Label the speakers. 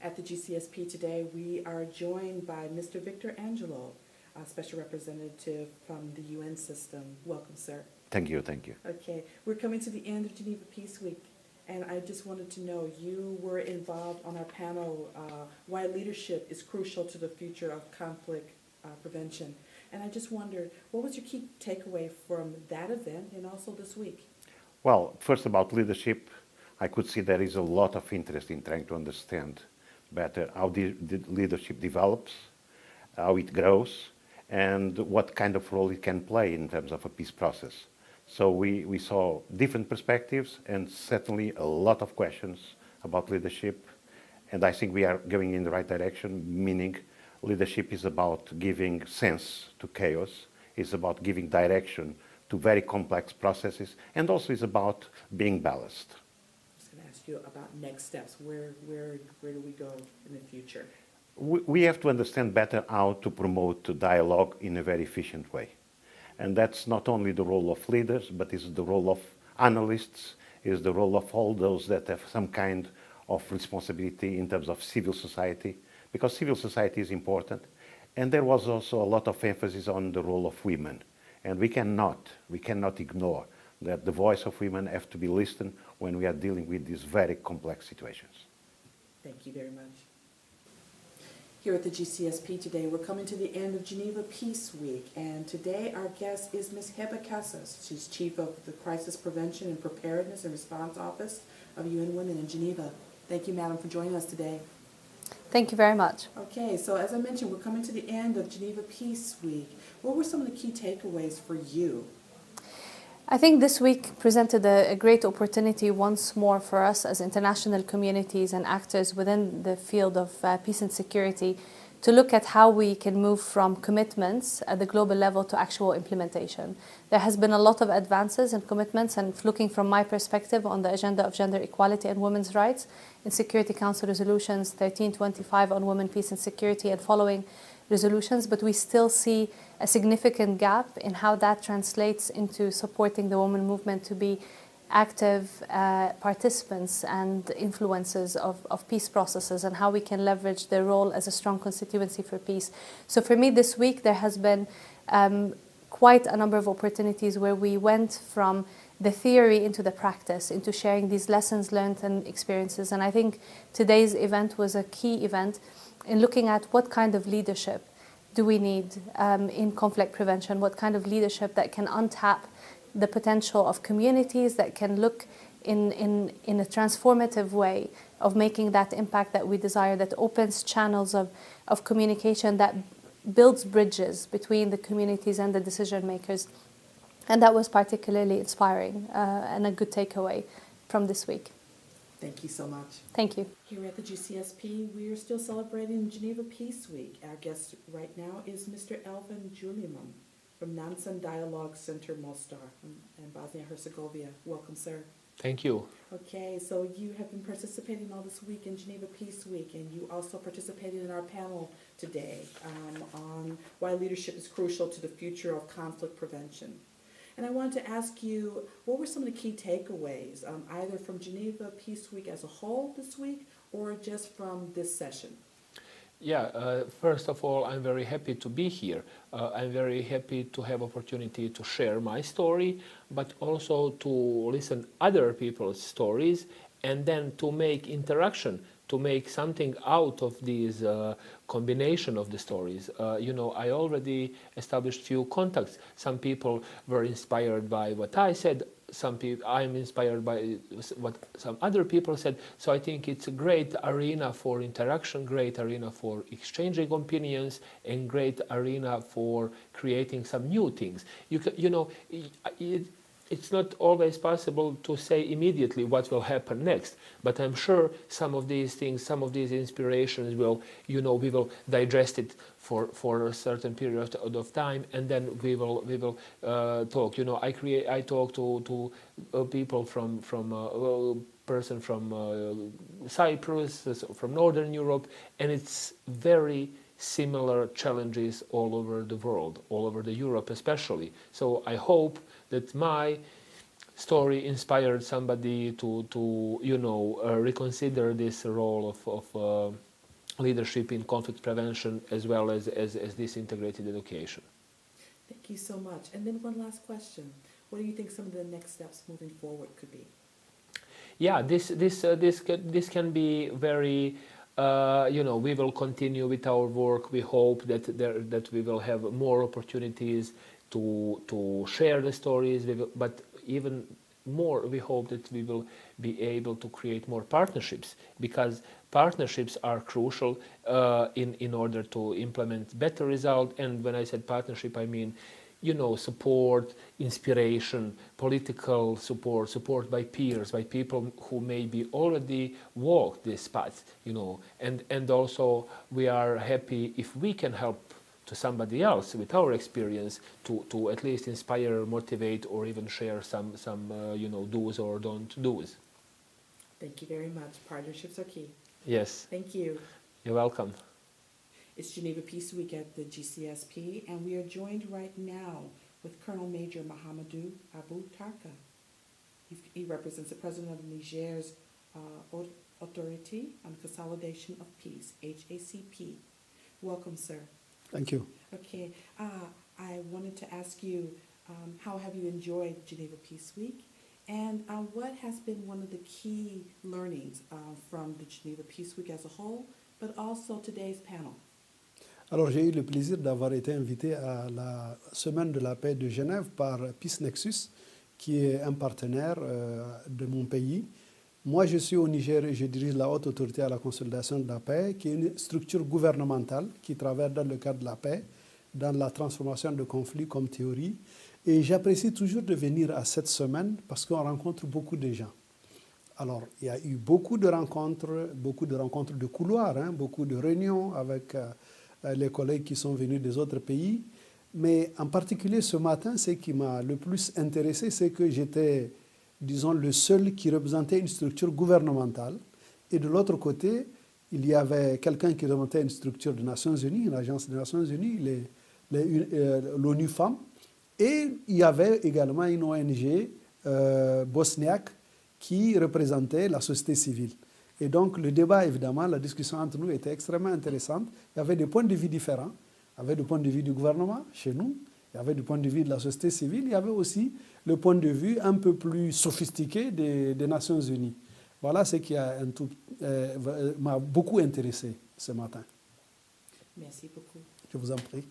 Speaker 1: At the GCSP today, we are joined by Mr. Victor Angelo, a special representative from the UN system. Welcome, sir.
Speaker 2: Thank you, thank you.
Speaker 1: Okay, we're coming to the end of Geneva Peace Week, and I just wanted to know, you were involved on our panel, why leadership is crucial to the future of conflict prevention. And I just wondered, what was your key takeaway from that event and also this week?
Speaker 2: Well, first about leadership, I could see there is a lot of interest in trying to understand better how the leadership develops, how it grows, and what kind of role it can play in terms of a peace process. So we saw different perspectives and certainly a lot of questions about leadership. And I think we are going in the right direction, meaning leadership is about giving sense to chaos, it's about giving direction to very complex processes, and also is about being balanced.
Speaker 1: I was going to ask you about next steps. Where do we go in the future?
Speaker 2: We have to understand better how to promote dialogue in a very efficient way. And that's not only the role of leaders, but is the role of analysts, is the role of all those that have some kind of responsibility in terms of civil society, because civil society is important. And there was also a lot of emphasis on the role of women. And we cannot ignore that the voice of women have to be listened when we are dealing with these very complex situations.
Speaker 1: Thank you very much. Here at the GCSP today, we're coming to the end of Geneva Peace Week, and today our guest is Ms. Heba Casas. She's Chief of the Crisis Prevention and Preparedness and Response Office of UN Women in Geneva. Thank you, Madam, for joining us today.
Speaker 3: Thank you very much.
Speaker 1: Okay, so as I mentioned, we're coming to the end of Geneva Peace Week. What were some of the key takeaways for you?
Speaker 3: I think this week presented a great opportunity once more for us as international communities and actors within the field of peace and security to look at how we can move from commitments at the global level to actual implementation. There has been a lot of advances and commitments, and looking from my perspective on the agenda of gender equality and women's rights in Security Council resolutions 1325 on women, peace and security and following resolutions, but we still see a significant gap in how that translates into supporting the women movement to be active participants and influencers of peace processes, and how we can leverage their role as a strong constituency for peace. So for me this week there has been quite a number of opportunities where we went from the theory into the practice, into sharing these lessons learned and experiences. And I think today's event was a key event in looking at what kind of leadership do we need in conflict prevention, what kind of leadership that can untap the potential of communities, that can look in a transformative way of making that impact that we desire, that opens channels of communication, that builds bridges between the communities and the decision makers. And that was particularly inspiring and a good takeaway from this week.
Speaker 1: Thank you so much.
Speaker 3: Thank you.
Speaker 1: Here at the GCSP, we are still celebrating Geneva Peace Week. Our guest right now is Mr. Elvin Juliman from Nansen Dialogue Center Mostar in Bosnia-Herzegovina. Welcome, sir.
Speaker 4: Thank you.
Speaker 1: Okay, so you have been participating all this week in Geneva Peace Week, and you also participated in our panel today on why leadership is crucial to the future of conflict prevention. And I wanted to ask you, what were some of the key takeaways, either from Geneva Peace Week as a whole this week or just from this session?
Speaker 4: Yeah, first of all, I'm very happy to be here. I'm very happy to have opportunity to share my story, but also to listen other people's stories and then to make interaction, to make something out of this combination of the stories. I already established few contacts. Some people were inspired by what I said. Some people, I'm inspired by what some other people said. So I think it's a great arena for interaction, great arena for exchanging opinions, and great arena for creating some new things. It's not always possible to say immediately what will happen next, but I'm sure some of these things, some of these inspirations will, we will digest it for a certain period of time, and then we will talk. I talk to people from person from Cyprus, from Northern Europe, and it's very similar challenges all over the world, all over the Europe especially. So I hope that my story inspired somebody to reconsider this role of leadership in conflict prevention as well as this integrated education.
Speaker 1: Thank you so much. And then one last question. What do you think some of the next steps moving forward could be?
Speaker 4: Yeah, this can be very. We will continue with our work. We hope that we will have more opportunities to share the stories. But even more, we hope that we will be able to create more partnerships, because partnerships are crucial in order to implement better results. And when I said partnership, I mean, support, inspiration, political support by peers, by people who maybe already walked this path, and also we are happy if we can help to somebody else with our experience to at least inspire, motivate, or even share some do's or don't do's.
Speaker 1: Thank you very much. Partnerships are key.
Speaker 4: Yes.
Speaker 1: Thank you.
Speaker 4: You're welcome.
Speaker 1: It's Geneva Peace Week at the GCSP, and we are joined right now with Colonel Major Mahamadou Abou Tarka. He represents the President of Niger's Authority on Consolidation of Peace, HACP. Welcome, sir.
Speaker 5: Thank you.
Speaker 1: Okay, I wanted to ask you, how have you enjoyed Geneva Peace Week? And what has been one of the key learnings from the Geneva Peace Week as a whole, but also today's panel?
Speaker 5: Alors, j'ai eu le plaisir d'avoir été invité à la Semaine de la paix de Genève par Peace Nexus, qui est un partenaire de mon pays. Moi, je suis au Niger et je dirige la Haute Autorité à la Consolidation de la paix, qui est une structure gouvernementale qui travaille dans le cadre de la paix, dans la transformation de conflits comme théorie. Et j'apprécie toujours de venir à cette semaine parce qu'on rencontre beaucoup de gens. Alors, il y a eu beaucoup de rencontres de couloir, beaucoup de réunions avec les collègues qui sont venus des autres pays. Mais en particulier ce matin, ce qui m'a le plus intéressé, c'est que j'étais, disons, le seul qui représentait une structure gouvernementale. Et de l'autre côté, il y avait quelqu'un qui représentait une structure des Nations Unies, une agence des Nations Unies, l'ONU Femmes. Et il y avait également une ONG bosniaque qui représentait la société civile. Et donc le débat, évidemment, la discussion entre nous était extrêmement intéressante. Il y avait des points de vue différents. Il y avait le point de vue du gouvernement chez nous, il y avait le point de vue de la société civile, il y avait aussi le point de vue un peu plus sophistiqué des Nations Unies. Voilà ce qui m'a beaucoup intéressé ce matin.
Speaker 1: Merci beaucoup.
Speaker 5: Je vous en prie.